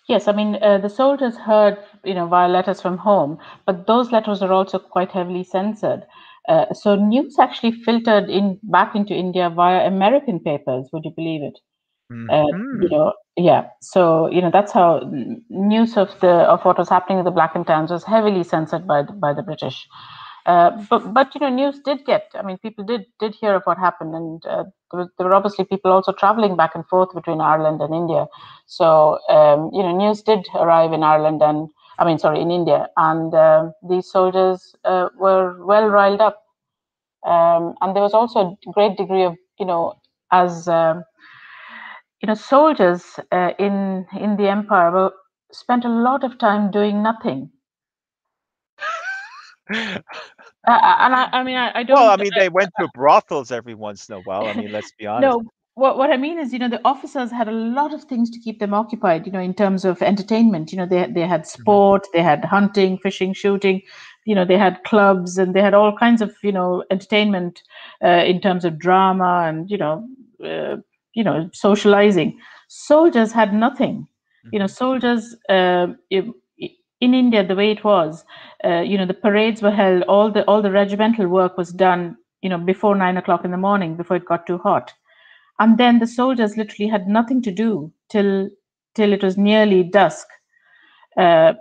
Speaker 2: Yes, I mean, the soldiers heard, via letters from home, but those letters are also quite heavily censored. So news actually filtered in back into India via American papers. Would you believe it?
Speaker 1: Hmm.
Speaker 2: Yeah. So that's how news of what was happening with the Black and Tans was heavily censored by the British. But news did get. I mean, people did hear of what happened, and there were obviously people also traveling back and forth between Ireland and India. So news did arrive in Ireland, and I mean, sorry, in India, and these soldiers were well riled up, and there was also a great degree of as soldiers in the empire spent a lot of time doing nothing. And I mean, I
Speaker 1: Well,
Speaker 2: don't.
Speaker 1: I mean, they went to brothels every once in a while. I mean, let's be honest.
Speaker 2: No, what I mean is, the officers had a lot of things to keep them occupied. In terms of entertainment. They had
Speaker 1: Hmm.
Speaker 2: sport, they had hunting, fishing, shooting. They had clubs, and they had all kinds of entertainment in terms of drama and socializing. Soldiers had nothing.
Speaker 1: Hmm.
Speaker 2: Soldiers. in India, the way it was, the parades were held, all the regimental work was done, before 9 o'clock in the morning, before it got too hot, and then the soldiers literally had nothing to do till it was nearly dusk,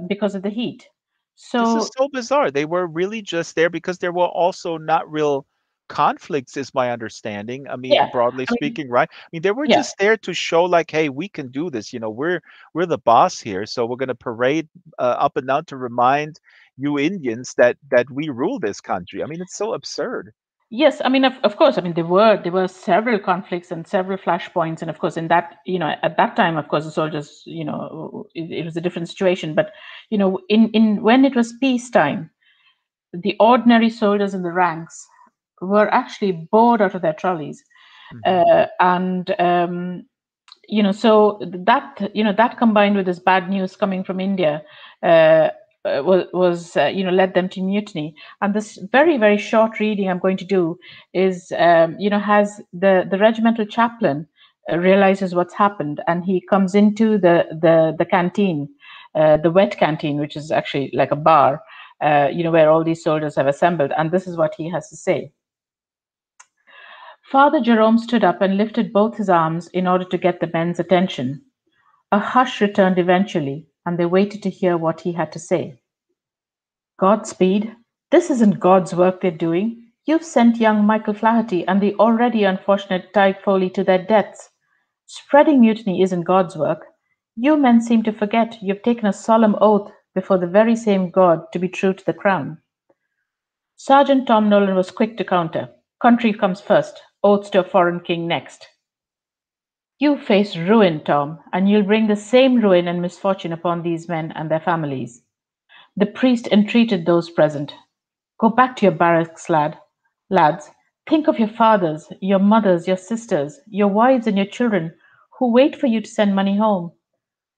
Speaker 2: because of the heat.
Speaker 1: This is
Speaker 2: So
Speaker 1: so bizarre. They were really just there because there were also not real conflicts, is my understanding. I mean,
Speaker 2: yeah,
Speaker 1: broadly
Speaker 2: I mean,
Speaker 1: speaking, right? I mean, they were
Speaker 2: yeah.
Speaker 1: just there to show like, hey, we can do this. We're the boss here, so we're going to parade up and down to remind you Indians that we rule this country. I mean, it's so absurd.
Speaker 2: Yes, I mean, of course, I mean, there were several conflicts and several flashpoints, and of course, in that, at that time, of course, the soldiers, it was a different situation. But in when it was peacetime, the ordinary soldiers in the ranks were actually bored out of their trolleys,
Speaker 1: Hmm.
Speaker 2: and so that combined with this bad news coming from India, uh, was led them to mutiny. And this very, very short reading I'm going to do is, has the regimental chaplain realizes what's happened, and he comes into the canteen, the wet canteen, which is actually like a bar, where all these soldiers have assembled, and this is what he has to say. Father Jerome stood up and lifted both his arms in order to get the men's attention. A hush returned eventually, and they waited to hear what he had to say. Godspeed. This isn't God's work they're doing. You've sent young Michael Flaherty and the already unfortunate Tyke Foley to their deaths. Spreading mutiny isn't God's work. You men seem to forget you've taken a solemn oath before the very same God to be true to the crown. Sergeant Tom Nolan was quick to counter. Country comes first, oaths to a foreign king next. You face ruin, Tom, and you'll bring the same ruin and misfortune upon these men and their families. The priest entreated those present. Go back to your barracks, lads. Think of your fathers, your mothers, your sisters, your wives and your children who wait for you to send money home.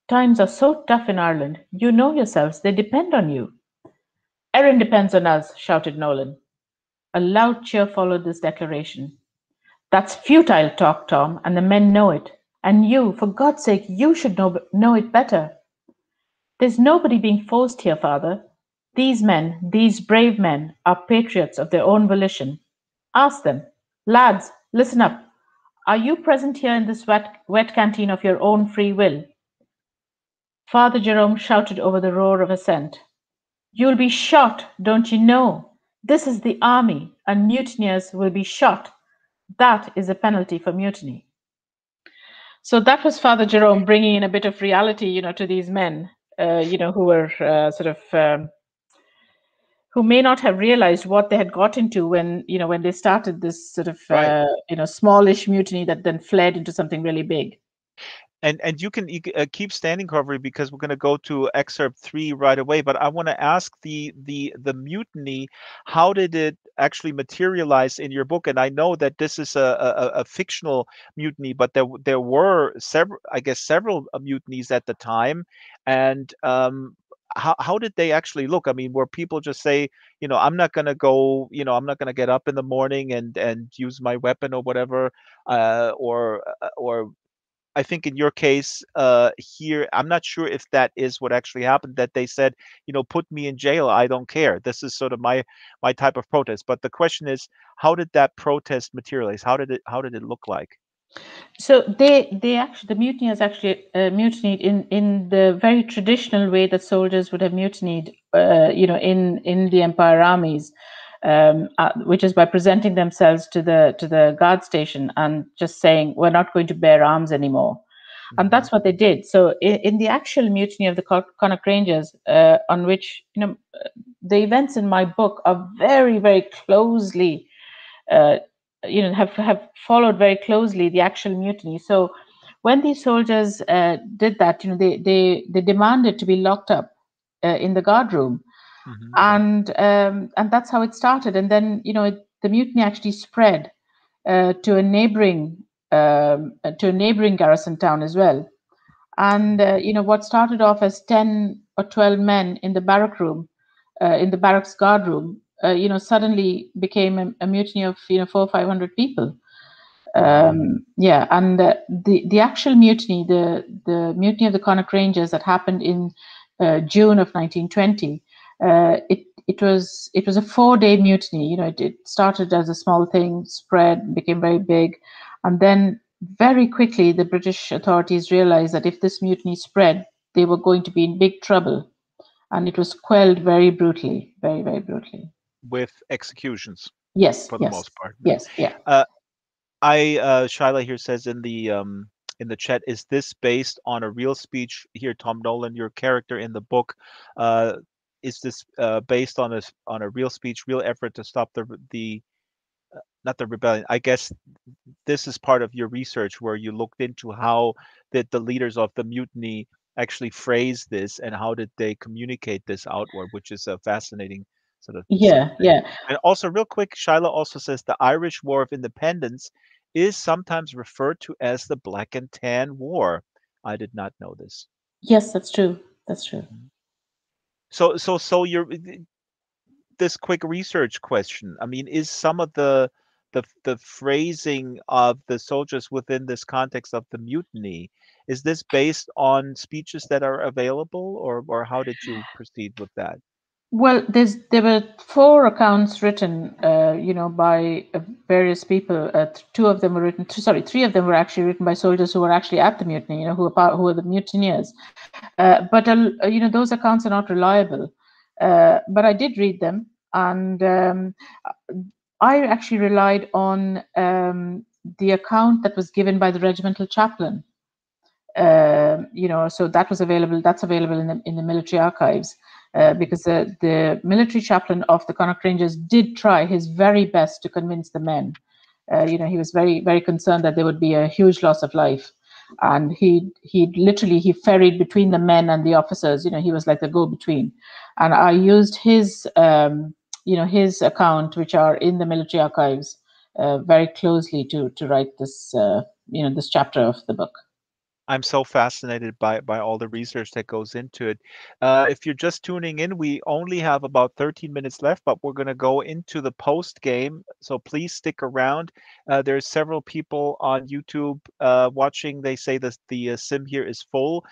Speaker 2: Times are so tough in Ireland. You know yourselves, they depend on you. Erin depends on us, shouted Nolan. A loud cheer followed this declaration. That's futile talk, Tom, and the men know it. And you, for God's sake, you should know it better. There's nobody being forced here, Father. These men, these brave men, are patriots of their own volition. Ask them. Lads, listen up. Are you present here in this wet canteen of your own free will? Father Jerome shouted over the roar of assent. You'll be shot, don't you know? This is the army, and mutineers will be shot. That is a penalty for mutiny. So that was Father Jerome bringing in a bit of reality, to these men, who were sort of who may not have realized what they had got into when they started this sort of
Speaker 1: Right.
Speaker 2: smallish mutiny that then fled into something really big.
Speaker 1: And you can keep standing, Cauvery, because we're going to go to excerpt 3 right away. But I want to ask the mutiny. How did it actually materialize in your book? And I know that this is a fictional mutiny, but there were several, I guess, several mutinies at the time. And how did they actually look? I mean, were people just say, I'm not going to go, I'm not going to get up in the morning and use my weapon or whatever, or I think in your case, here, I'm not sure if that is what actually happened, that they said, put me in jail. I don't care. This is sort of my type of protest. But the question is, how did that protest materialize? How did it look like?
Speaker 2: So they actually, the mutineers actually mutinied in the very traditional way that soldiers would have mutinied, in the Empire armies, which is by presenting themselves to the guard station and just saying, "We're not going to bear arms anymore." And
Speaker 1: Hmm.
Speaker 2: that's what they did. So in the actual mutiny of the Connacht Rangers, on which the events in my book are very, very closely, uh, have followed very closely the actual mutiny. So when these soldiers did that, they demanded to be locked up in the guard room,
Speaker 1: Hmm.
Speaker 2: and that's how it started. And then the mutiny actually spread to a neighboring garrison town as well. And what started off as 10 or 12 men in the barrack room, in the barracks guard room, suddenly became a mutiny of 400 or 500 people.
Speaker 1: Wow.
Speaker 2: Yeah, and the actual mutiny, the mutiny of the Connacht Rangers that happened in June of 1920. It was a 4-day mutiny. It started as a small thing, spread, became very big, and then very quickly the British authorities realized that if this mutiny spread, they were going to be in big trouble, and it was quelled very brutally, very, very brutally.
Speaker 1: with executions
Speaker 2: Yes,
Speaker 1: for the
Speaker 2: yes,
Speaker 1: most part. Yeah.
Speaker 2: yes, yeah.
Speaker 1: Uh, Shyla here says in the chat, is this based on a real speech? Here, Tom Nolan, your character in the book, uh, is this based on a real speech, real effort to stop the not the rebellion? I guess this is part of your research where you looked into how did the leaders of the mutiny actually phrase this and how did they communicate this outward, which is a fascinating sort of
Speaker 2: Yeah,
Speaker 1: thing.
Speaker 2: yeah.
Speaker 1: And also, real quick, Shyla also says the Irish War of Independence is sometimes referred to as the Black and Tan War. I did not know this.
Speaker 2: Yes, that's true. That's true.
Speaker 1: Mhm. So you're this quick research question. I mean, is some of the phrasing of the soldiers within this context of the mutiny, is this based on speeches that are available, or how did you proceed with that?
Speaker 2: Well, there were 4 accounts written, by various people. Two of them were written. Sorry, 3 of them were actually written by soldiers who were actually at the mutiny. Who were the mutineers. But those accounts are not reliable. But I did read them, and I actually relied on the account that was given by the regimental chaplain. So that was available. That's available in the military archives, because the military chaplain of the Connacht Rangers did try his very best to convince the men. He was very, very concerned that there would be a huge loss of life, and he ferried between the men and the officers. He was like the go-between, and I used his account, which are in the military archives, very closely to write this chapter of the book.
Speaker 1: I'm so fascinated by all the research that goes into it. If you're just tuning in, we only have about 13 minutes left, but we're going to go into the post game. So please stick around. There's several people on YouTube watching. They say that the sim here is full.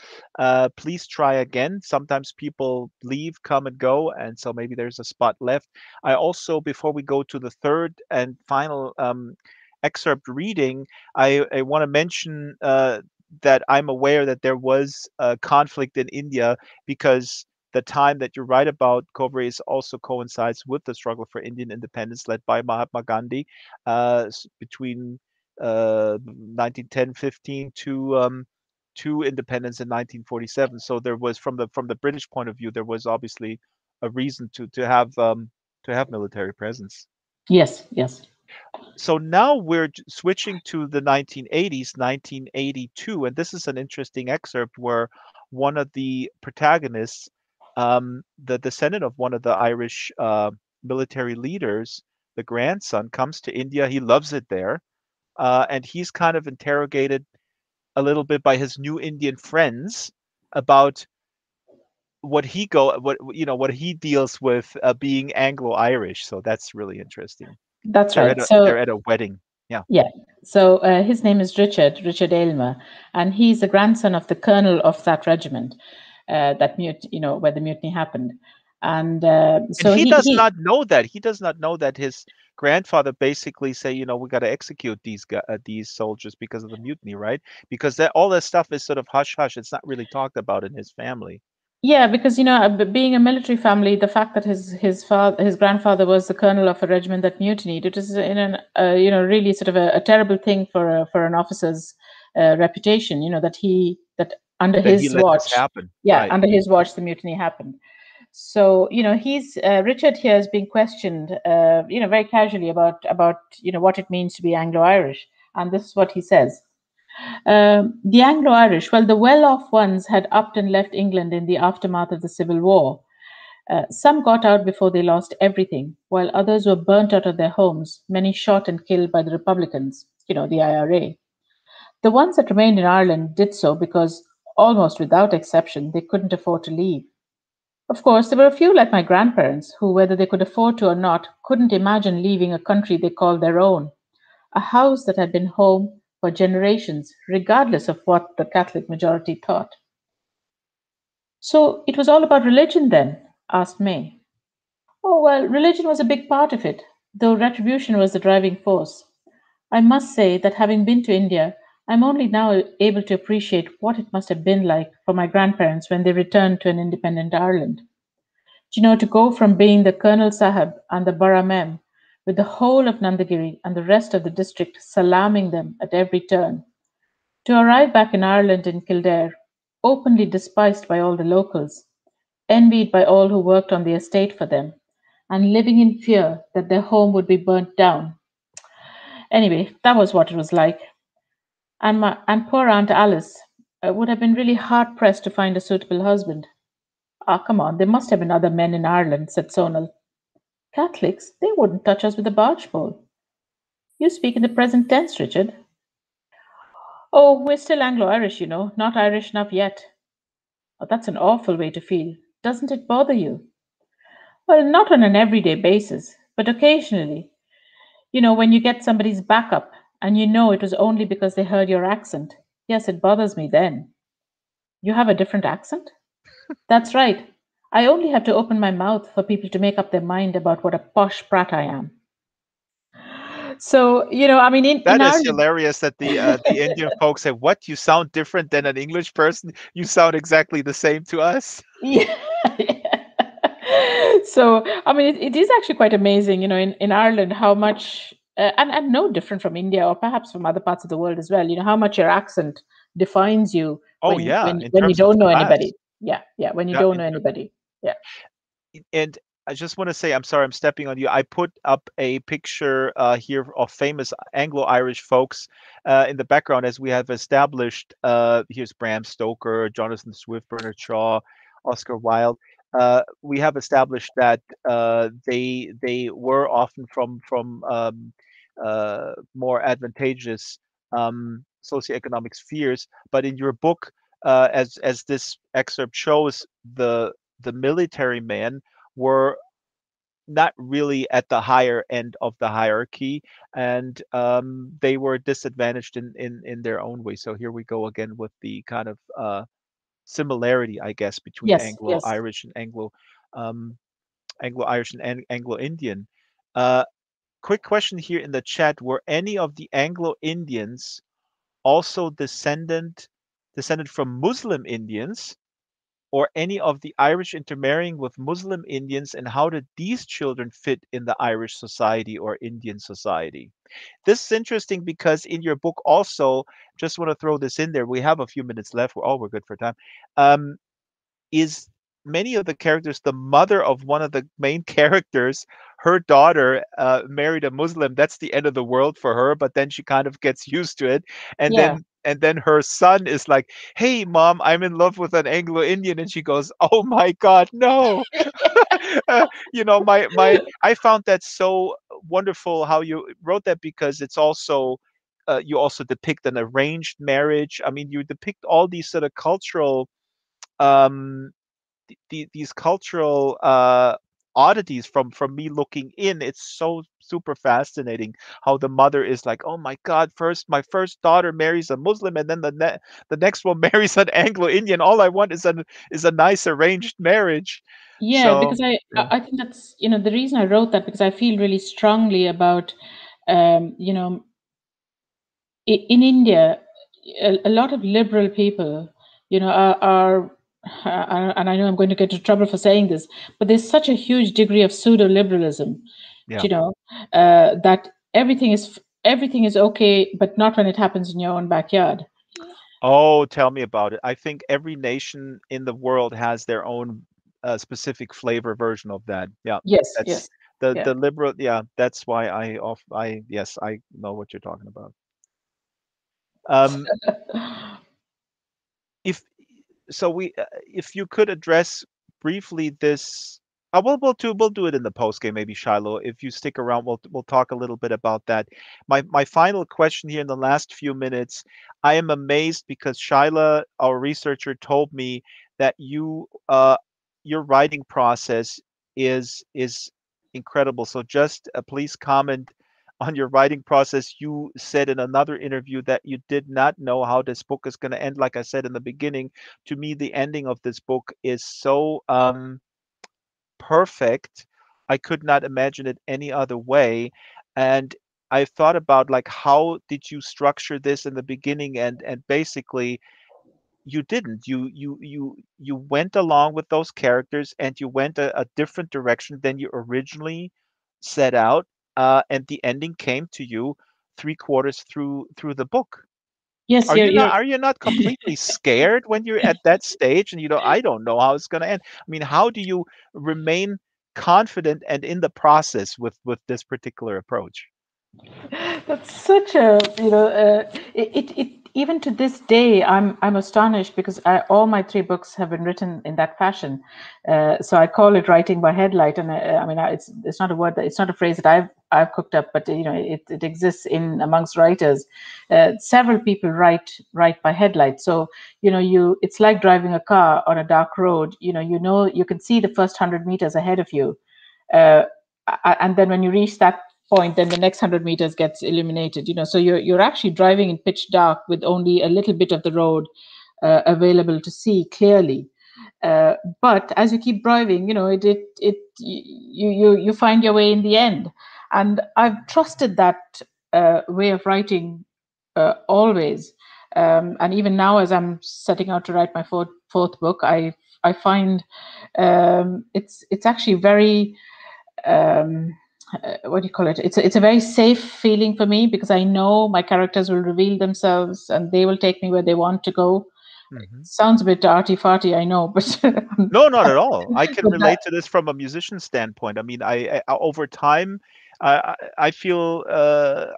Speaker 1: Please try again. Sometimes people leave, come and go, and so maybe there's a spot left. I also, before we go to the third and final excerpt reading, I want to mention that I'm aware that there was a conflict in India because the time that you write about, Cauvery, also coincides with the struggle for Indian independence led by Mahatma Gandhi between 1910-15 to independence in 1947. So there was, from the British point of view, there was obviously a reason to have military presence.
Speaker 2: Yes, yes.
Speaker 1: So now we're switching to the 1980s, 1982, and this is an interesting excerpt where one of the protagonists, the descendant of one of the Irish military leaders, the grandson, comes to India. He loves it there, and he's kind of interrogated a little bit by his new Indian friends about what he deals with being Anglo-Irish. So that's really interesting.
Speaker 2: That's
Speaker 1: They're
Speaker 2: right.
Speaker 1: at a
Speaker 2: So
Speaker 1: they're at a wedding. Yeah.
Speaker 2: yeah. So his name is Richard Aylmer, and he's the grandson of the colonel of that regiment, where the mutiny happened. And
Speaker 1: And
Speaker 2: so
Speaker 1: he
Speaker 2: he
Speaker 1: does
Speaker 2: he
Speaker 1: not know that. He does not know that his grandfather basically say, we got to execute these soldiers because of the mutiny, right? Because all that stuff is sort of hush hush. It's not really talked about in his family.
Speaker 2: Yeah, because being a military family, the fact that his grandfather was the colonel of a regiment that mutinied, it is in an really sort of a terrible thing for an officer's reputation. That under
Speaker 1: That he
Speaker 2: his
Speaker 1: let this
Speaker 2: watch,
Speaker 1: happen,
Speaker 2: yeah,
Speaker 1: right?
Speaker 2: under his watch, the mutiny happened. So he's Richard here is being questioned, very casually about what it means to be Anglo-Irish, and this is what he says. The Anglo Irish, well, the well off ones had upped and left England in the aftermath of the Civil War. Some got out before they lost everything, while others were burnt out of their homes, many shot and killed by the Republicans, the IRA. The ones that remained in Ireland did so because, almost without exception, they couldn't afford to leave. Of course, there were a few like my grandparents who, whether they could afford to or not, couldn't imagine leaving a country they called their own, a house that had been home for generations, regardless of what the Catholic majority thought. So it was all about religion then? Asked May. Oh, well, religion was a big part of it, though retribution was the driving force. I must say that having been to India, I'm only now able to appreciate what it must have been like for my grandparents when they returned to an independent Ireland. To go from being the Colonel Sahib and the Baramem, with the whole of Nandagiri and the rest of the district salaaming them at every turn, to arrive back in Ireland in Kildare, openly despised by all the locals, envied by all who worked on the estate for them, and living in fear that their home would be burnt down. Anyway, that was what it was like. And poor Aunt Alice would have been really hard pressed to find a suitable husband. Ah, come on, there must have been other men in Ireland, said Sonal. Catholics, they wouldn't touch us with a barge pole. You speak in the present tense, Richard. Oh, we're still Anglo Irish, not Irish enough yet. Oh, that's an awful way to feel. Doesn't it bother you? Well, not on an everyday basis, but occasionally. When you get somebody's backup and you know it was only because they heard your accent. Yes, it bothers me then. You have a different accent? That's right. I only have to open my mouth for people to make up their mind about what a posh brat I am. So, I mean, in
Speaker 1: That is
Speaker 2: Ireland,
Speaker 1: hilarious that the Indian folks say, "What? You sound different than an English person? You sound exactly the same to us."
Speaker 2: yeah. So, I mean, it is actually quite amazing, in Ireland, how much, and no different from India or perhaps from other parts of the world as well, how much your accent defines you
Speaker 1: Oh yeah, in
Speaker 2: when you
Speaker 1: terms of
Speaker 2: don't know
Speaker 1: class.
Speaker 2: anybody. Yeah, yeah, when you
Speaker 1: Yeah,
Speaker 2: don't
Speaker 1: in
Speaker 2: know anybody. Yeah.
Speaker 1: and I just want to say, I'm sorry, I'm stepping on you. I put up a picture here of famous Anglo-Irish folks in the background, as we have established. Here's Bram Stoker, Jonathan Swift, Bernard Shaw, Oscar Wilde. We have established that they were often from more advantageous socioeconomic spheres. But in your book, as this excerpt shows, the military men were not really at the higher end of the hierarchy, and they were disadvantaged in their own way. So here we go again with the kind of similarity, I guess, between
Speaker 2: Yes, yes.
Speaker 1: Anglo-Irish and um, Anglo-Irish and Anglo-Indian. Uh, quick question here in the chat: were any of the Anglo-Indians also descended from Muslim Indians, or any of the Irish intermarrying with Muslim Indians, and how did these children fit in the Irish society or Indian society? This is interesting because in your book also, just want to throw this in there. We have a few minutes left. We're good for time. Um, is many of the characters, the mother of one of the main characters, her daughter married a Muslim. That's the end of the world for her, but then she kind of gets used to it. And
Speaker 2: Yeah.
Speaker 1: then her son is like, "Hey mom, I'm in love with an Anglo-Indian." And she goes, "Oh my god, no." My I found that so wonderful how you wrote that, because it's also you also depict an arranged marriage. I mean, you depict all these sort of cultural um these cultural oddities from me looking in. It's so super fascinating how the mother is like, "Oh my god, first my first daughter marries a Muslim, and then the next one marries an Anglo-Indian. All I want is a nice arranged marriage."
Speaker 2: Yeah,
Speaker 1: So
Speaker 2: because I
Speaker 1: yeah.
Speaker 2: I I think that's, the reason I wrote that, because I feel really strongly about, you know, in India, a lot of liberal people, and I know I'm going to get into trouble for saying this, but there's such a huge degree of pseudo liberalism,
Speaker 1: Yeah.
Speaker 2: you know, that everything is okay, but not when it happens in your own backyard.
Speaker 1: Oh, tell me about it. I think every nation in the world has their own specific flavor version of that. Yeah,
Speaker 2: Yes,
Speaker 1: that's
Speaker 2: yes,
Speaker 1: the
Speaker 2: yeah.
Speaker 1: liberal. Yeah, that's why I yes, I know what you're talking about. Um, if so, if you could address briefly this. We'll do it in the post game, maybe, Shiloh. If you stick around, we'll talk a little bit about that. My final question here in the last few minutes, I am amazed because Shyla, our researcher, told me that your writing process is incredible. So just please comment on your writing process. You said in another interview that you did not know how this book is going to end. Like I said in the beginning, to me, the ending of this book is so perfect. I could not imagine it any other way. And I thought about like how did you structure this in the beginning, and basically you didn't. You went along with those characters and you went a different direction than you originally set out, and the ending came to you three-quarters through the book.
Speaker 2: Yes,
Speaker 1: Are
Speaker 2: you're
Speaker 1: you not completely scared when you're at that stage and I don't know how it's going to end? I mean, how do you remain confident and in the process with this particular approach?
Speaker 2: That's such a, it even to this day, I'm astonished because all my three books have been written in that fashion. So I call it writing by headlight, and I mean, it's not a word that it's not a phrase that I've cooked up, but it exists in amongst writers. Several people write by headlight. So it's like driving a car on a dark road. You can see the first 100 meters ahead of you, uh, and then when you reach that point, then the next 100 meters gets illuminated. So you're actually driving in pitch dark with only a little bit of the road available to see clearly. But as you keep driving, you find your way in the end. And I've trusted that way of writing always. And even now, as I'm setting out to write my fourth book, I find it's actually very um, what do you call it? It's a very safe feeling for me because I know my characters will reveal themselves and they will take me where they want to go.
Speaker 1: Mhm.
Speaker 2: Sounds a bit arty farty, I know, but
Speaker 1: No, not at all. I can
Speaker 2: but that
Speaker 1: relate to this from a musician standpoint. I mean, over time, I feel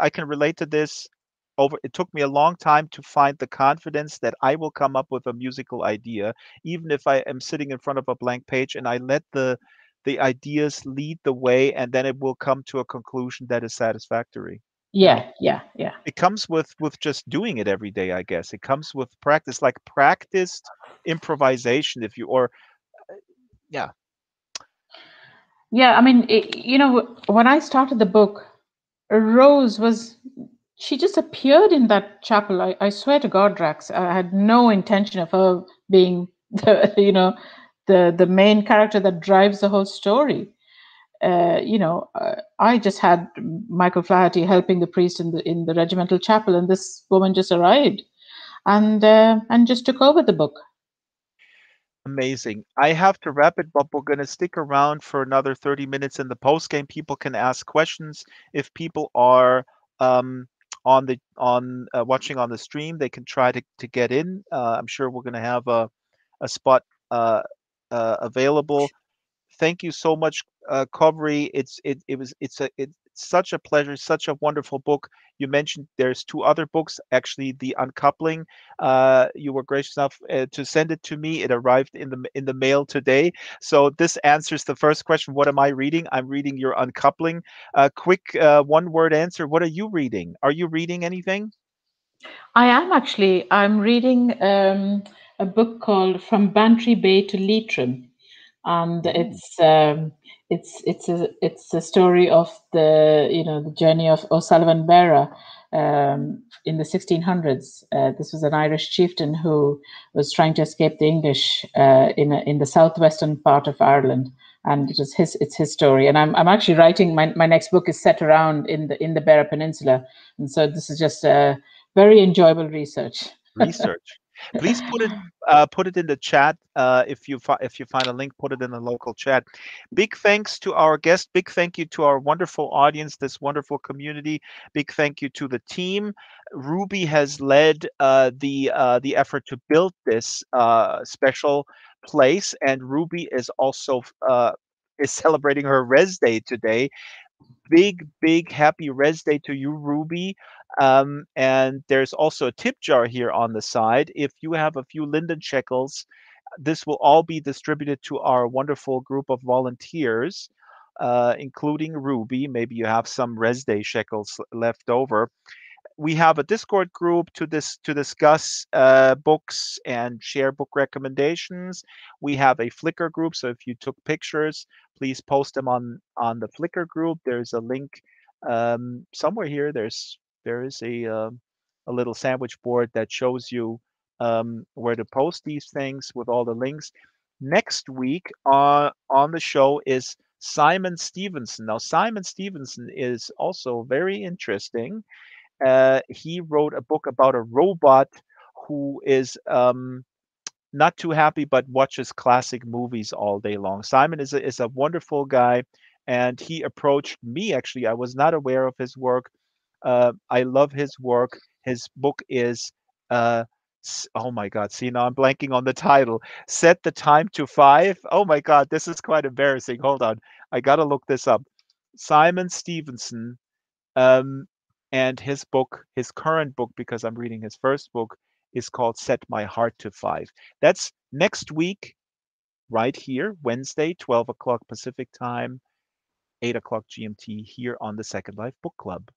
Speaker 1: I can relate to this. It took me a long time to find the confidence that I will come up with a musical idea, even if I am sitting in front of a blank page, and I let the ideas lead the way, and then it will come to a conclusion that is satisfactory. You know,
Speaker 2: yeah.
Speaker 1: it comes with just doing it every day, I guess. It comes with practice, like practiced improvisation, if you or yeah.
Speaker 2: Yeah, I mean, when I started the book, Rose she just appeared in that chapel. I swear to God, Drax, I had no intention of her being the main character that drives the whole story. I just had Michael Flaherty helping the priest in the regimental chapel, and this woman just arrived and just took over the book.
Speaker 1: Amazing. I have to wrap it, but we're going to stick around for another 30 minutes in the post game. People can ask questions. If people are um, on watching on the stream, they can try to get in. I'm sure we're going to have a spot uh, available. Thank you so much, Cauvery. It's such a pleasure, such a wonderful book. You mentioned there's two other books, actually, the Uncoupling. You were gracious enough to send it to me. It arrived in the mail today. So this answers the first question. What am I reading? I'm reading your Uncoupling. Quick one-word answer. What are you reading? Are you reading anything?
Speaker 2: I am actually. I'm reading a book called From Bantry Bay to Leitrim, and
Speaker 1: Ooh.
Speaker 2: it's a story of the journey of O'Sullivan Barra in the 1600s. This was an Irish chieftain who was trying to escape the English in the southwestern part of Ireland, and it's his story. And I'm actually writing my next book is set around in the Barra Peninsula, and so this is just a very enjoyable research.
Speaker 1: Research. Please put it in the chat. If you find a link, put it in the local chat. Big thanks to our guest. Big thank you to our wonderful audience, this wonderful community. Big thank you to the team. Ruby has led the effort to build this special place, and Ruby is also is celebrating her Res Day today. Big happy Res Day to you, Ruby. And there's also a tip jar here on the side. If you have a few Linden shekels, this will all be distributed to our wonderful group of volunteers, including Ruby. Maybe you have some Res Day shekels left over. We have a Discord group to discuss books and share book recommendations. We have a Flickr group, so if you took pictures, please post them on the Flickr group. There's a link Somewhere here, there is a little sandwich board that shows you where to post these things with all the links. Next week on the show is Simon Stevenson. Now, Simon Stevenson is also very interesting. He wrote a book about a robot who is not too happy, but watches classic movies all day long. Simon is a wonderful guy, and he approached me. Actually, I was not aware of his work. I love his work. His book is, oh my God, see, now I'm blanking on the title. Set the Time to Five. Oh my God, this is quite embarrassing. Hold on, I gotta look this up. Simon Stevenson, um, and his book, his current book, because I'm reading his first book, is called Set My Heart to Five. That's next week, right here, Wednesday, 12 o'clock Pacific time, 8 o'clock GMT, here on the Second Life Book Club.